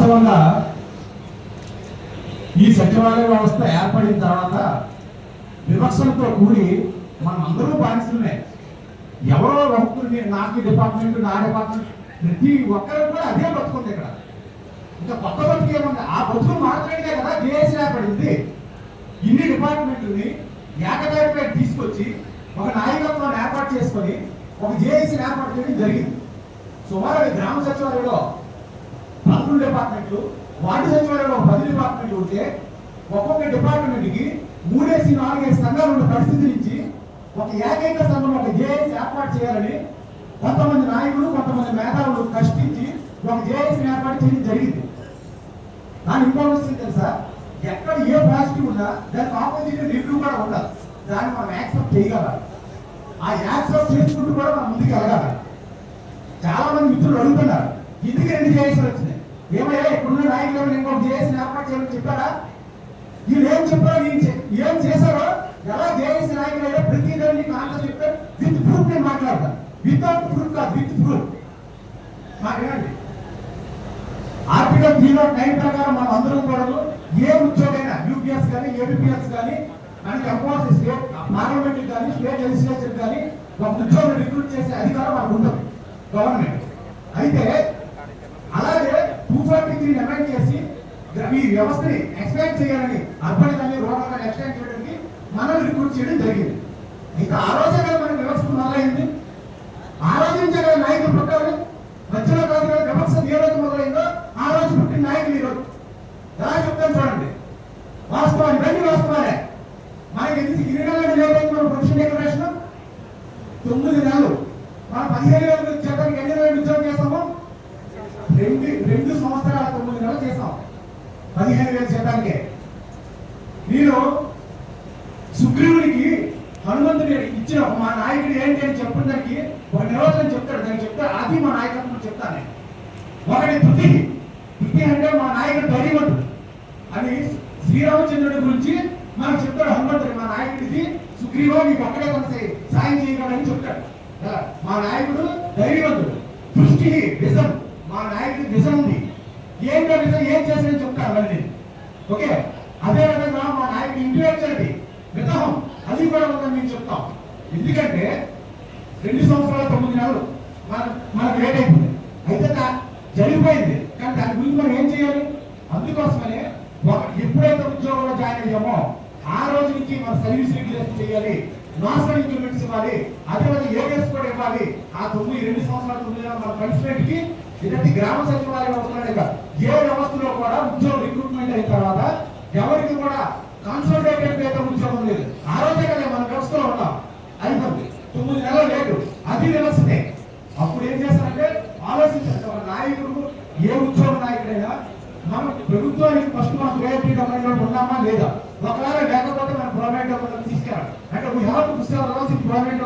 వాస్తవంగా ఈ సచివాలయ వ్యవస్థ ఏర్పడిన తర్వాత వివక్షలతో కూడి మనం అందరూ బాధిస్తున్నాయి. ఎవరో ఒకరు నాకు డిపార్ట్మెంట్ నా డిపార్ట్మెంట్ ప్రతి ఒక్కరు కూడా అదే బతుకుంది. ఇక్కడ ఇంకా కొత్త బతుకు ఏముంది? ఆ బతుకు మాత్రమే కదా జేఏసీ ఏర్పడింది. ఇన్ని డిపార్ట్మెంట్ని ఏకదాటిపై తీసుకొచ్చి ఒక నాయకత్వాన్ని ఏర్పాటు చేసుకొని ఒక జేఏసీని ఏర్పాటు చేయడం జరిగింది. సుమారు గ్రామ సచివాలయంలో 11 డిపార్ట్మెంట్లు, వార్డు సచివాలయంలో 10 డిపార్ట్మెంట్లు ఉంటే ఒక్కొక్క డిపార్ట్మెంట్కి 3-4 సంఘాలు ఉన్న పరిస్థితి నుంచి ఒక ఏకైక సంఘం ఒక జేఏసీ ఏర్పాటు చేయాలని కొంతమంది నాయకులు కొంతమంది మేధావులు కష్టించి ఒక జేఏసీని ఏర్పాటు చేయడం జరిగింది. దాని ఇంపార్టెన్స్ తెలుసా? ఎక్కడ ఏ పాజిటివ్ ఉన్నా దానికి ఆపోజిట్ రివ్యూ కూడా ఉండాలి. దాన్ని మనం యాక్సెప్ట్ చేయగలగాలి. ఆ యాక్సెప్ట్ చేసుకుంటూ కూడా మనం ముందుకు వెళ్ళగాలి. చాలా మంది మిత్రులు అడుగుతున్నారు, ఇందుకు 2 జేఏసీలు వచ్చినాయి, ఏమయ్యా ఇప్పుడున్న నాయకులు ఇంకొక జేఏసీని ఏర్పాటు చేయాలని చెప్పారా? వీళ్ళు ఏం చెప్పారో ఏం చేశారో ఎలా జేఏసీ నాయకులు అయ్యా ప్రతి దానికి ఆన్సర్ చెప్పారు. విత్ ప్రూఫ్ నేను మాట్లాడతాను. వితౌట్ ప్రూఫ్ కాదు, విత్ ప్రూఫ్. మాట్లాడండి. ఆర్టికల్ 309 ప్రకారం మనం అందరం కూడా ఏ ఉద్యోగైనా యూపీఎస్ కానీ ఏబిపిఎస్ కానీ మనకి ఎంపోజ్ స్టేట్ పార్లమెంట్ కానీ స్టేట్ లెజిస్లేచర్ కానీ ఒక ఉద్యోగం రిక్రూట్ చేసే అధికారం మనకు ఉంటుంది గవర్నమెంట్. అయితే అలాగే 243 అమెండ్ చేసి ఈ వ్యవస్థని ఎక్స్పాండ్ చేయాలని అర్బన్ కానీ రూరల్ కానీ ఎక్స్పాండ్ చేయడానికి మనం రిక్రూట్ చేయడం జరిగింది. ఇంకా ఆ రోజే కదా మన వ్యవస్థ మొదలైంది. ఆ రోజు నుంచే కదా నాయకులు పుట్టాలి. మధ్యలో కాదు కదా వ్యవస్థ ఏ రోజు మొదలైందో ఆ రోజు పుట్టిన నాయకులు ఈరోజు ఎలా చెప్తాను చూడండి. వాస్తవాన్ని రండి, వాస్తవాలే. మనకి ఎందుకు 20 నెలలు లేకపోతే మన ప్రొఫెషన్ డిక్లరేషన్ 9 నెలలు మనం 15,000 చెప్పడానికి ఎన్ని నెలలు ఉద్యోగం చేస్తాము? 2 సంవత్సరాల 9 నెలలు చేస్తాం 15,000 చెప్పడానికే. నేను సుగ్రీవుడికి హనుమంతుడి ఇచ్చిన మా నాయకుడు ఏంటి అని చెప్పిన దానికి ఒక నిర్వచనం చెప్తాడు. దానికి చెప్తాడు, అది మా నాయకత్వం చెప్తాను. ఒకటి ధృతి అంటే మా నాయకుడు ధైర్యవంతుడు అని శ్రీరామచంద్రుడి గురించి మనకు చెప్తాడు హనుమంతుడు. మా నాయకుడికి సుగ్రీవో నీకు ఒక్కడే కలిసి సాయం చేయగలని చెప్తాడు. మా నాయకుడు ధైర్యవంతుడు. దృష్టి విజం, మా నాయకుడి విజం ఉంది. ఏంటో విజం ఏం చేశాడని చెప్తాడు మళ్ళీ. ఓకే, అదే విధంగా మా నాయకుడి ఇంటలెక్చువల్ విధానం అది కూడా ఉందని మేము చెప్తాం. ఎందుకంటే 2 సంవత్సరాల 9 నెలలు మనకు లేట్ అయిపోయింది. అయితే జరిగిపోయింది, కానీ దాని గురించి మనం ఏం చేయాలి? అందుకోసమనే ఎప్పుడైతే ఉద్యోగంలో జాయిన్ అయ్యామో ఆ రోజు నుంచి మన సర్వీస్ రెగ్యులేషన్ చేయాలి, నాషనల్ ఇంక్రిమెంట్స్ ఇవ్వాలి, అదేవిధంగా ఏరియస్ కూడా ఇవ్వాలి. ఆ 2 సంవత్సరాల 9 నెలలు మన కన్స్టిట్యూట్ కి ఇలాంటి గ్రామ సచివాలయం అవసరం కాదు. ఏ వ్యవస్థలో కూడా ఉద్యోగం రిక్రూట్మెంట్ అయిన తర్వాత ఎవరికి కూడా కాన్సల్టేటెడ్ వేతన ఉద్యోగం లేదు. ఆ రోజే కదా మన వ్యవస్థలో ఉన్నాం. అయిపోయింది 9 నెలలు లేదు, అది వ్యవస్థే. అప్పుడు ఏం చేస్తారంటే ఆలోచించారు ఒక నాయకుడు, ఏ ఉద్యోగ నాయకుడైనా మనం ప్రభుత్వానికి ఫస్ట్ మనం ప్రైవేట్ డొమైన్లో ఉన్నామా లేదా, ఒకవేళ లేకపోతే మనం ప్రైవేట్ డొమైన్ తీసుకెళ్ళాలి. అంటే వీ హావ్ టు పుస్తకాలు private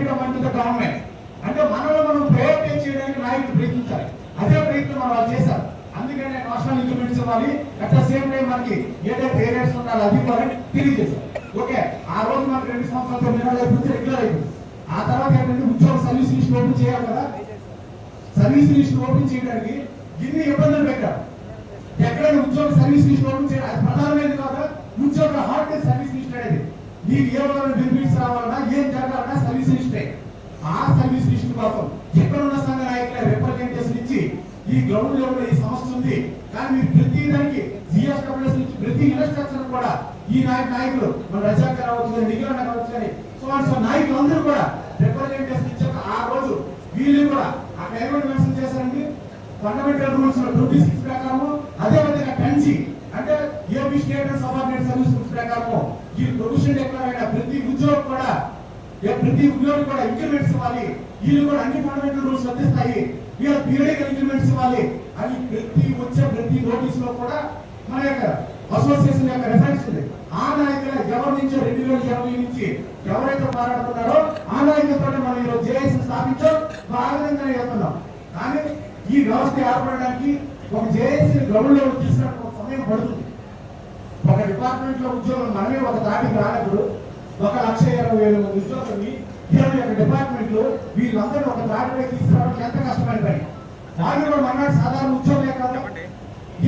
domain to the government. అంటే మనలో మనం ప్రైవేట్ చేయడానికి నాయకుడు ప్రయత్నించాలి. అదే ప్రయత్నం మనం చేశారు. అందుకనే నేషనల్ ఇంక్రిమెంట్స్ ఇవ్వాలి, అట్ ద సేమ్ టైం మనకి ఏదైతే ఏరియాస్ ఉండాలి అది కూడా తెలియజేశారు. ఓకే, ఆ రోజు మనకి 2 సంవత్సరాలు 9 నెలలు అయిపోతే రెగ్యులర్ అయిపోయింది. ఆ తర్వాత ఏంటంటే ఉద్యోగ సర్వీస్ లిస్ట్ ఓపెన్ చేయాలి కదా. సర్వీస్ లిస్ట్ ఓపెన్ చేయడానికి ఇన్ని ఇబ్బందులు పెట్టారు. ఎక్కడైనా ఉద్యోగ సర్వీస్ లిస్ట్ ఓపెన్ చేయాలి, అది ప్రధానమైనది కాదు. ఉద్యోగ హార్డ్ సర్వీస్ లిస్ట్ అనేది నీకు ఏ బెనిఫిట్స్ రావాలన్నా ఏం జరగాలన్నా సర్వీస్ లిస్టే. ఆ సర్వీస్ లిస్ట్ కోసం ఎక్కడున్న సంఘ నాయకుల రిప్రజెంటేషన్ ఇచ్చి ఈ గ్రౌండ్ లెవెల్ ఈ సమస్య ఉంది, కానీ మీరు ప్రతి దానికి జిఎస్డబ్ల్యూఎస్ నుంచి ప్రతి ఇన్స్ట్రక్షన్ కూడా ఈ నాయకులు మన రజాక్ కావచ్చు కానీ నిఖిల్ కావచ్చు కానీ సో నాయకులు అందరూ కూడా రిప్రజెంటేషన్ ఇచ్చాక ఆ రోజు వీళ్ళు కూడా అక్కడ ఏమైనా మెన్షన్ చేశారండి ఫండమెంటల్ రూల్స్ 26 ప్రకారము, అదేవిధంగా పెన్సీ అంటే AP state and subordinate service rules ప్రకారము ఈ ప్రొవిజన్ డిక్లేర్ అయిన ప్రతి ఉద్యోగి కూడా ఇంక్రిమెంట్స్ ఇవ్వాలి. వీళ్ళు కూడా అన్ని ఫండమెంటల్ రూల్స్ వర్తిస్తాయి. వీళ్ళ పీరియడికల్ ఇంక్రిమెంట్స్ ఇవ్వాలి అని ప్రతి నోటీస్ లో కూడా మన యొక్క అసోసియేషన్ యొక్క రెఫరెన్స్ ఉంది. ఆ నాయకుల ఎవరి నుంచి 2020 నుంచి ఎవరైతే పోరాడుతున్నారో ఆ నాయకులతో మనం ఈరోజు జేఏసీ స్థాపించాం. ఆ విధంగా వెళ్తున్నాం. కానీ ఈ వ్యవస్థ ఏర్పడడానికి ఒక జేఏసీ గ్రౌండ్ లెవెల్ తీసుకురావడానికి ఒక సమయం పడుతుంది. ఒక డిపార్ట్మెంట్ లో ఉద్యోగం మనమే ఒక తాటికి రానప్పుడు 1,20,000 మంది ఉద్యోగుల్ని 21 డిపార్ట్మెంట్లు వీళ్ళందరూ ఒక తాటిపై తీసుకురావడానికి ఎంత కష్టమైన పని. వాళ్ళు కూడా మన్నాడు సాధారణ ఉద్యోగులే కాదు,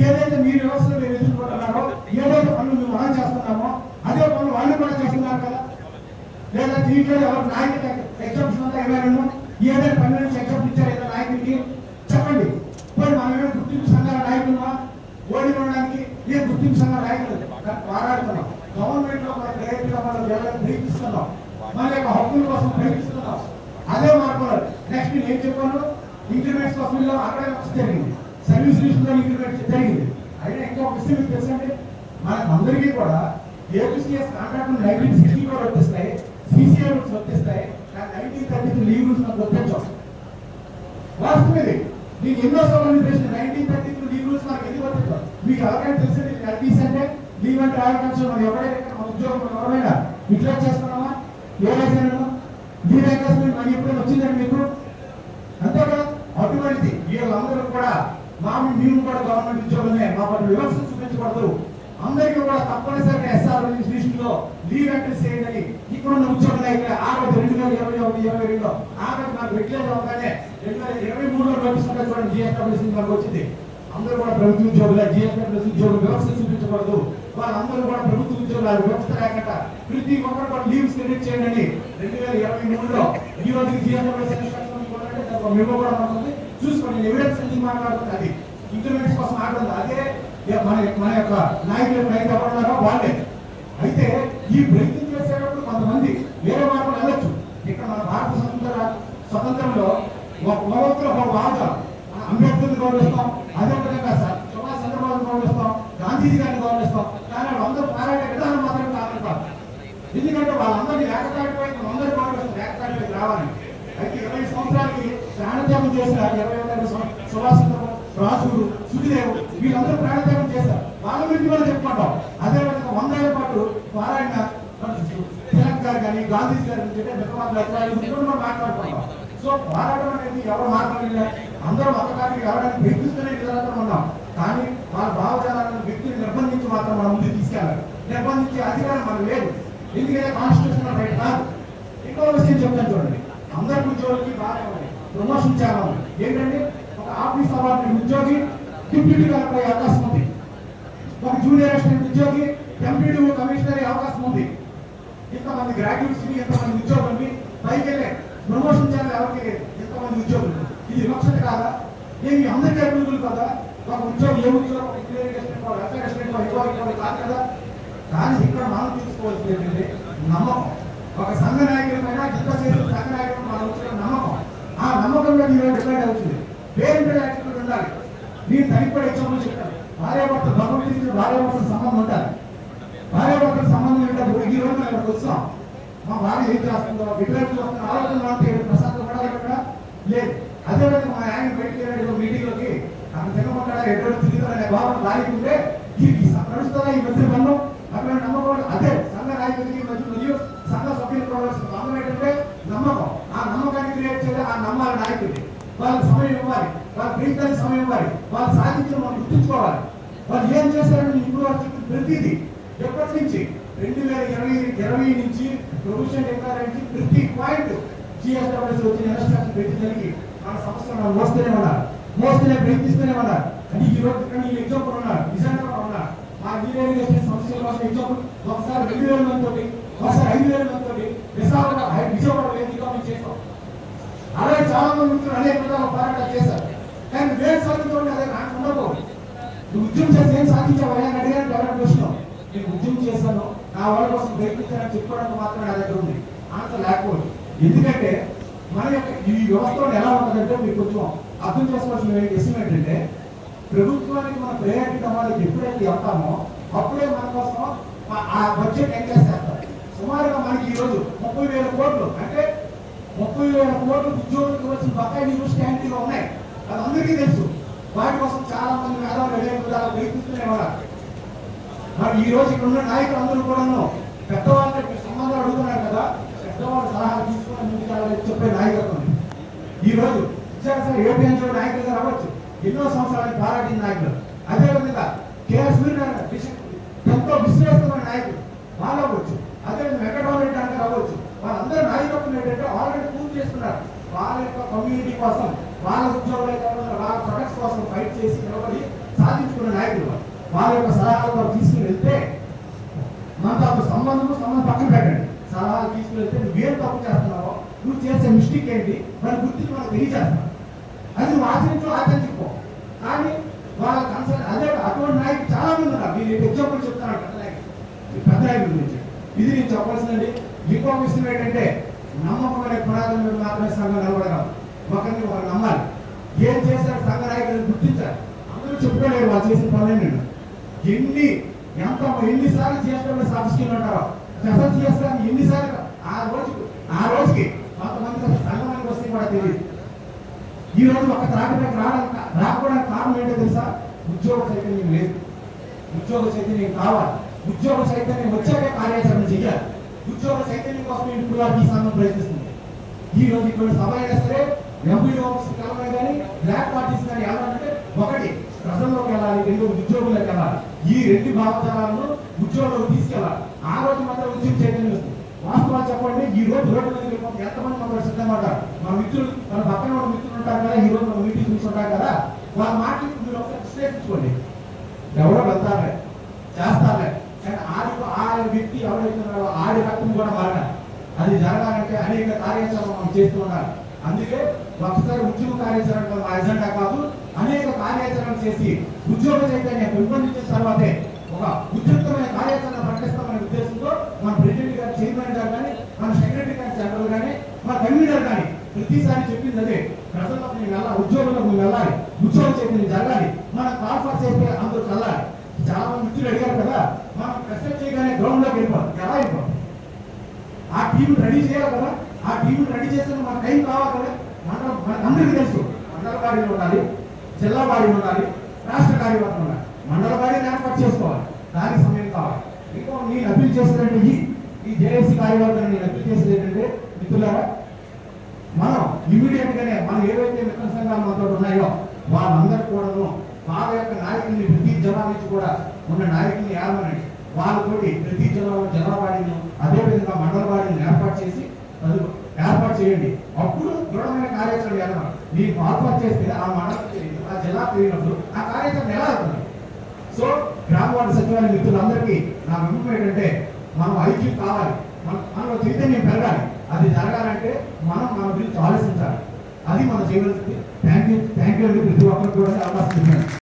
ఏదైతే మీరు వ్యవస్థలో మీరు ఎదుర్కొంటున్నారో, ఏదైతే పనులు మేము మనం చేస్తున్నామో అదే పనులు వాళ్ళు కూడా చేస్తున్నారు కదా. లేదా దీంట్లో ఎవరు నాయకులు ఎగ్జామ్స్ ఉందా ఏమైనా ఏదైనా పని నుంచి ఎగ్జామ్స్ ఇచ్చారు ఏదైనా నాయకుడికి చెప్పండి. పోయి మనం ఏమైనా గుర్తింపు సంఘాల నాయకులుమా? ఓడి ఉండడానికి ఏ గుర్తింపు సంఘాల నాయకులు పోరాడుతున్నాం. గవర్నమెంట్ లో మన డైరెక్ట్గా మనం ప్రయత్నిస్తున్నాం, మన యొక్క హక్కుల కోసం ప్రయత్నిస్తున్నాం. అదే మార్పులు నెక్స్ట్ నేను ఏం చెప్పాను, ఇంక్రిమెంట్స్ కోసం అక్కడే జరిగింది, సర్వీస్ లిస్టులో ఇంక్రిమెంట్ జరిగింది. అయినా ఇంకొక విషయం మీకు తెలుసండి, మనకు అందరికీ కూడా ఏపీసీఎస్ కాంట్రాక్ట్ 1960 కూడా వచ్చేస్తాయి, సిసిఆర్ రూల్స్ వచ్చేస్తాయి. కానీ 1932 లీవ్ రూల్స్ మనకు వచ్చాం. వాస్తవం ఇది. మీకు ఎన్నో సవాళ్ళు ప్రశ్న 1932 లీవ్ రూల్స్ మనకి ఎందుకు వచ్చాం మీకు ఎవరైనా తెలుసండి. ఎల్పీసీ అంటే లీవ్ అండ్ ట్రావెల్ కన్సల్. మనం ఎవరైనా మన ఉద్యోగం మనం ఎవరైనా ఇట్లా చేస్తున్నామా? ఏదైనా లీవ్ ఎంగేజ్మెంట్ మనీ ఎప్పుడైనా వచ్చిందండి మీకు? అంతే కదా. అటువంటిది వీళ్ళందరూ కూడా మేము కూడా గవర్నమెంట్ ఉద్యోగమే, మా పట్ల వివక్ష చూపించకూడదు, అందరికీ కూడా తప్పనిసరిగా ఎస్ఆర్ లిస్టులో లీవ్ ఎంట్రీస్ చేయాలని ఇక్కడ ఉన్న ఉద్యోగులు ఇక్కడ ఆగస్టు 2021-22 ఆగస్టు నాకు రెగ్యులర్ అవగానే 2023లో నోటిస్తుంటే చూడండి జిఎస్డబ్ల్యూసీ మనకు వచ్చింది. అందరూ కూడా ప్రభుత్వ ఉద్యోగులు, జిఎస్డబ్ల్యూసీ ఉద్యోగులు వివక్ష చూపించకూడదు, వాళ్ళందరూ కూడా ప్రభుత్వ ఉద్యోగులు వివక్ష లేకుండా ప్రతి ఒక్కరు కూడా లీవ్స్ క్రెడిట్ చేయండి 2023లో. ఈ రోజుకి జిఎస్డబ్ల్యూసీ మేము కూడా ఉంటుంది చూసుకోండి. ఎవిడెన్స్ ఎందుకు మాట్లాడుతుంది, అది ఇంక్రిమెంట్స్ కోసం మాట్లాడుతుంది. అదే మన యొక్క నాయకులు అయితే ఎవరున్నారో వాళ్ళే. అయితే ఈ ప్రయత్నం చేసేటప్పుడు కొంతమంది వేరే మార్గం వెళ్ళొచ్చు. ఇక్కడ మన భారత స్వతంత్రంలో ఒకరు ఒక వాదం అంబేద్కర్ని గౌరవిస్తాం, అదేవిధంగా సుభాష్ చంద్రబాబుని గౌరవిస్తాం, గాంధీజీ గారిని గౌరవిస్తాం. కానీ వాళ్ళందరూ పోరాడే విధానం మాత్రం కాదు. ఎందుకంటే వాళ్ళందరినీ ఏకతాటిపై అందరూ గౌరవిస్తాం, ఏకతాటిపైకి రావాలి. అయితే 20 సంవత్సరాలకి ప్రాణత్యాగం చేసిన 20 సుభాష్ చంద్రబాబు, రాజుడు, సుఖదేవ్ వీళ్ళందరూ ప్రాణత్యాగం చేశారు. వాళ్ళ గురించి మనం చెప్పుకుంటాం. అదేవిధంగా 100 ఏళ్ల పాటు పోరాడిన తిలక్ గారు కానీ గాంధీజీ గారి గురించి మనం మాట్లాడుకుంటాం. సో పోరాటం అనేది ఎవరు మాట్లాడలే, అందరూ మతకానికి ఎవరైనా ప్రయత్నిస్తూనే నిరంతరం ఉన్నాం. కానీ వాళ్ళ భావజాలను వ్యక్తిని నిర్బంధించి మాత్రం మనం ముందుకు తీసుకెళ్ళాలి. నిర్బంధించే అధికారం మనం లేదు, ఎందుకంటే కాన్స్టిట్యూషనల్ రైట్ కాదు. ఇంకో విషయం చెప్తాను చూడండి, అందరి ఉద్యోగులకి బాగా ప్రమోషన్ చాలా ఉంది. ఏంటంటే ఒక ఆఫీస్ అవార్డు ఉద్యోగి డిప్యూటీ కలెక్టర్ అయ్యే అవకాశం ఉంది, ఒక జూనియర్ అసిస్టెంట్ ఉద్యోగి ఎంపీడీ కమిషనర్ అయ్యే అవకాశం ఉంది. ఇంతమంది గ్రాడ్యుయేట్స్ ని, ఎంతమంది ఉద్యోగుల్ని పైకి వెళ్ళే ప్రమోషన్ చేయాలి ఎవరికి లేదు, ఎంతమంది ఉద్యోగులు. ఇది వివక్షత కాదా? ఏమి అందరికీ అభివృద్ధులు కదా. ఒక ఉద్యోగం ఏ ఉద్యోగం కాదు కదా. కానీ ఇక్కడ మనం తీసుకోవాల్సింది ఏంటంటే నమ్మకం. ఒక సంఘ నాయకుల పైన జిల్లా చేసిన సంఘ నాయకులు మనం వచ్చిన నమ్మకం, ఆ నమ్మకంలో మీరు డిపెండ్ అవుతుంది. పేరెంటల్ యాటిట్యూడ్ ఉండాలి. మీరు తనకి కూడా ఎగ్జాంపుల్ చెప్తారు, భార్యాభర్త భగవంతుడికి భార్యాభర్తల సంబంధం ఉండాలి. భార్యాభర్తల సంబంధం ఏంటంటే ఈ రోజు అక్కడికి వస్తాం, మా భార్య ఏం చేస్తుందో విగ్రహం చూస్తున్న ఆలోచన అంటే ప్రశాంతం పడాలి కదా లేదు. అదేవిధంగా మా ఆయన బయటికి వెళ్ళాడు మీటింగ్లోకి, అక్కడ తినమంటాడా ఎక్కడ తిరుగుతాడనే భావన రాయకుంటే నడుస్తుందా ఈ మధ్య పనులు అటువంటి నమ్మకం. అదే సంఘ నాయకుడికి మరియు సంఘ సభ్యులకు అందరం ఏంటంటే నమ్మకం. ఆ నమ్మకాన్ని క్రియేట్ చేయాలి, ఆ నమ్మాలి నాయకుడిని. వాళ్ళకి సమయం ఇవ్వాలి, వాళ్ళ ప్రయత్నానికి సమయం ఇవ్వాలి, వాళ్ళు సాధించిన మనం గుర్తుంచుకోవాలి. వాళ్ళు ఏం చేశారని ఇప్పుడు వచ్చి ప్రతిదీ ఎప్పటి నుంచి 2020 నుంచి ప్రొవిజన్ ఎక్కడ నుంచి ప్రతి పాయింట్ జిఎస్డబ్ల్యూసీ వచ్చిన ఇన్స్ట్రక్షన్ ప్రతి దానికి మన సంస్థలు మనం మోస్తూనే ప్రయత్నిస్తూనే ఉన్నారు. అని ఈ రోజు ఇక్కడ ఈ ఎగ్జాంపుల్ ఉన్నారు, నిజంగా ఉన్నారు. మా ఇంజనీరింగ్ సంస్థల కోసం ఎగ్జాంపుల్ ఒకసారి 2,000 మందితోటి, ఒకసారి 5,000 మందితోటి విజయవాడ వేదికగా మేము చేస్తాం. అలాగే చాలా మంది మిత్రులు అనేక విధాల పోరాటాలు చేశారు. కానీ వేరు సాధించడం అదే నాకు ఉండకూడదు. నువ్వు ఉద్యమం చేసి ఏం సాధించావు అని అడిగాను డెవలప్ చేసినావు. నేను ఉద్యమం చేశాను, నా వాళ్ళ కోసం ప్రయత్నించానని చెప్పుకోవడానికి మాత్రమే నా దగ్గర ఉంది, ఆన్సర్ లేకపోదు. ఎందుకంటే మన యొక్క ఈ వ్యవస్థలో ఎలా ఉంటుందంటే మీకు కొంచెం అర్థం చేసుకోవాల్సిన విషయం ఏంటంటే ప్రభుత్వానికి మన ప్రయారిటీ వాళ్ళకి ఎప్పుడైతే వెళ్తామో అప్పుడే మన కోసం ఆ బడ్జెట్ ఎంకరేజ్ చేస్తారు. సుమారుగా మనకి ఈరోజు 30,000 కోట్లు అంటే 30,000 కోట్లు ఉద్యోగులకు వచ్చిన బకాయి యూనివర్సిటీలో ఉన్నాయి. అది అందరికీ తెలుసు. వాటి కోసం చాలా మంది మేధావులు ప్రయత్నిస్తూనే ఉన్నారు. మరి ఈ రోజు ఇక్కడ ఉన్న నాయకులు అందరూ కూడాను పెద్దవాళ్ళకి సంబంధాలు అడుగుతున్నారు కదా, పెద్దవాళ్ళు సలహాలు తీసుకుని ముందుకు చెప్పే నాయకత్వం ఈ రోజు సార్ ఏపీఎన్లో నాయకులుగా రావచ్చు, ఎన్నో సంవత్సరాలకు పోరాడిన నాయకులు. అదేవిధంగా కేఎస్ ఎంతో విశ్లేషమైన నాయకులు వాళ్ళు అవ్వచ్చు. అదేవిధంగా వెంకటరామరెడ్డి అంటే అవ్వచ్చు. వాళ్ళందరూ నాయకత్వం ఏంటంటే ఆల్రెడీ పూర్తి చేస్తున్నారు. వాళ్ళ యొక్క కమ్యూనిటీ కోసం, వాళ్ళ ఉద్యోగాల వాళ్ళ ప్రొడక్ట్స్ కోసం ఫైట్ చేసి నిలబడి సాధించుకున్న నాయకులు. వాళ్ళ యొక్క సలహాలతో తీసుకుని వెళ్తే మనతో ఒక సంబంధం పక్కన పెట్టండి. సలహాలు తీసుకుని వెళ్తే నువ్వేం తప్పు చేస్తున్నావో, నువ్వు చేసే మిస్టేక్ ఏంటి దాని గుర్తించి మనకు తెలియజేస్తావు. అది నువ్వు ఆచరించుకో. కానీ వాళ్ళ కన్సల్ట్ అదే అటువంటి నాయకులు చాలా మంది ఉన్నారు. నేను ఎగ్జాంపుల్ చెప్తాను పెద్ద నాయకుల గురించి. ఇది నేను చెప్పాల్సిందండి. ఇంకో విషయం ఏంటంటే నమ్మకమైన పునాదుల మీద మాత్రమే సంఘం నిలబడగలరు. ఒకరిని ఒకరు నమ్మాలి. ఏం చేశారు సంఘ నాయకులను గుర్తించాలి. అందరూ చెప్పుకోలేరు వాళ్ళు చేసిన పనులు. ఎన్నిసార్లు చేసిన సబ్స్క్రీన్ ఉంటారో అసలు చేస్తాను ఎన్నిసార్లు ఆ రోజుకి కొంతమంది సంఘానికి వస్తే కూడా తెలియదు. ఈ రోజు ఒక త్రాటిపైకి రాకపోవడానికి కారణం ఏంటో తెలుసా? ఉద్యోగ చైతన్యం లేదు. ఉద్యోగ చైతన్యం కావాలి. ఉద్యోగ చైతన్యం వచ్చాకే కార్యాచరణ చెయ్యాలి. ఉద్యోగ చైతన్యం కోసం ఇప్పుడు ఈ సంఘం ప్రయత్నిస్తుంది. ఈ రోజు ఇక్కడ సభ అయినా సరే ఎంపీడీ ఆఫీస్కి వెళ్ళాలి, కానీ బ్లాక్ పార్టీస్ కానీ వెళ్ళాలంటే ఒకటి ప్రజల్లోకి వెళ్ళాలి, రెండు ఉద్యోగులకు వెళ్ళాలి. ఈ రెండు భావజాలను ఉద్యోగులకు తీసుకెళ్ళాలి. ఆ రోజు మాత్రం ఉద్యోగ చైతన్యం వస్తుంది. వాస్తవాలు చెప్పండి, ఈ రోజు రోడ్డు మీద ఎంతమంది మనకు సిద్ధమంటారు. మన మిత్రులు, మన పక్కన ఉన్న మిత్రులు ఉంటారు కదా, ఈ రోజు మనం మీటింగ్ చూస్తుంటాం కదా, వాళ్ళ మాటలు మీరు ఒకసారి విశ్లేషించుకోండి. ఎవరో వెళ్తారే చేస్తారే, కానీ ఆ వ్యక్తి ఎవరైతే ఉన్నారో ఆడి రక్తం కూడా మారాలి. అది జరగాలంటే అనేక కార్యాచరణ మనం చేస్తూ ఉండాలి. అందుకే ఒకసారి ఉద్యోగ కార్యాచరణ మా ఎజెండా కాదు, అనేక కార్యాచరణ చేసి ఉద్యోగ చైతన్యం పెంపొందించిన తర్వాతే ఒక ఉద్యుక్తమైన కార్యాచరణ ప్రకటిస్తామనే ఉద్దేశంతో మన ప్రెసిడెంట్ గారు, చైర్మన్ గారు కానీ, మన సెక్రటరీ గారి జనరల్ కానీ, మన కన్వీనర్ కానీ ప్రతిసారి చెప్పింది అదే. ప్రజలకు మేము వెళ్ళాలి, ఉద్యోగులకు మేము వెళ్ళాలి, ఉద్యోగ చైతన్యం జరగాలి, మనం కాన్ఫర్ చేస్తే అందరూ వెళ్ళాలి. చాలా మంది మిత్రులు అడిగారు కదా, మనం ప్రెసెంట్ చేయగానే గ్రౌండ్ లోకి వెళ్ళిపోవాలి. ఎలా వెళ్ళిపోవాలి? ఆ టీం రెడీ చేయాలి కదా. ఆ టీం రెడీ చేస్తే మన టైం కావాలి కదా. మనకు అందరికీ తెలుసు, మండల బాడీలు ఉండాలి, జిల్లా బాడీలు ఉండాలి, రాష్ట్ర కార్యవర్గం ఉండాలి. మండల బాడీని ఏర్పాటు చేసుకోవాలి, దానికి సమయం కావాలి. ఇంకో నేను అప్పీల్ చేసేదంటే ఈ జేఏసీ కార్యవర్గాన్ని నేను అప్పీల్ చేసేది ఏంటంటే, మిత్రులారా, మనం ఇమీడియట్ గానే మనం ఏవైతే మిత్ర సంఘాలు మనతో ఉన్నాయో వాళ్ళందరూ కూడాను వాళ్ళ యొక్క నాయకుల్ని ప్రతి జిల్లా నుంచి కూడా ఉన్న నాయకుల్ని ఏమనండి, వాళ్ళతోటి ప్రతి జిల్లాలో జిల్లా బాడీని, అదేవిధంగా మండల బాడీని ఏర్పాటు చేయండి. అప్పుడు దృఢమైన కార్యాచరణ ఎలా మీరు ఏర్పాటు చేస్తే ఆ మండలం తెలియదు, ఆ జిల్లా తెలియనప్పుడు ఆ కార్యాచరణ ఎలా అవుతుంది? సో గ్రామ వార్డు సచివాలయ మిత్రులందరికీ నా విన్నపం ఏంటంటే, మనం ఐక్యం కావాలి, మనలో చైతన్యం పెరగాలి. అది జరగాలంటే మనం మన గురించి ఆలోచించాలి. అది మనం చేయవలసింది. థ్యాంక్ యూ ప్రతి ఒక్కరికి కూడా అవకాశం ఇవ్వండి.